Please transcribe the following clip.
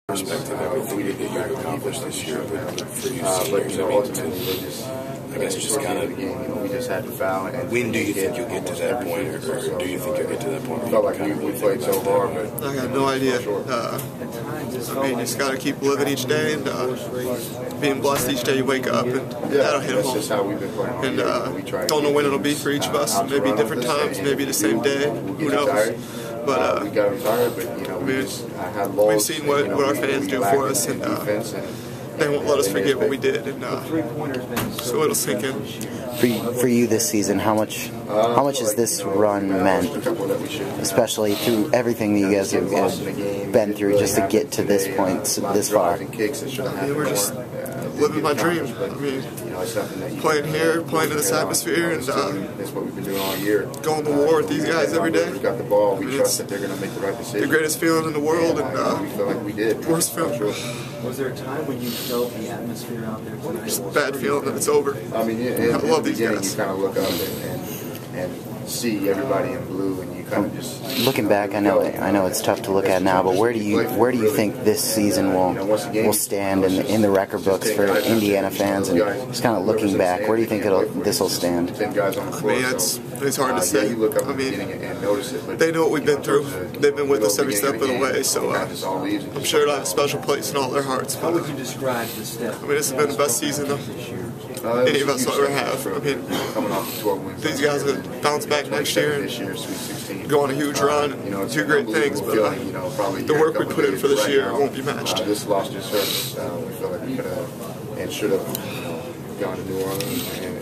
perspective, everything that you've accomplished this year, but for you seniors, I guess just kind of, we just had to foul. And when do you think you'll get to that point, or do you think you'll get to that point? Felt like we played so hard, but I got no idea. I mean, just got to keep living each day and being blessed each day you wake up, and that'll hit that's just how we've been playing. And don't know when it'll be for each of us. Maybe different times, maybe the same day. Who knows? But we got retired, but we've seen what our fans do for us, and they won't let us forget what we did, and so it'll sink in. For you this season, how much has this run meant, especially through everything that you guys have been through, just to get to this point, this far? I mean, we're just living my dream. I mean, playing here, playing in this atmosphere, and that's what we've been doing all year. Going to war with these guys every day. We got the ball. We trust that they're going to make the right decision. The greatest feeling in the world, and we feel like we did. Worst feeling. Was there a time when you felt the atmosphere out there tonight? Just a bad feeling that it's over. I mean, I love these guys. You kind of look up and see everybody in blue, and you kind of just looking back. I know it's tough to look at now, but where do you think this season will stand in the record books for Indiana fans? And just kind of looking back, where do you think this will stand? I mean, it's hard to say. I mean, they know what we've been through. They've been with us every step of the way, so I'm sure it'll have a special place in all their hearts. How would you describe the step? I mean, this has been the best season any of us will ever have. I mean, these guys will bounce back next year and go on a huge run and do great things, but the work we put in for this year won't be matched. This loss just hurt us. We feel like we could have and should have gone to New Orleans and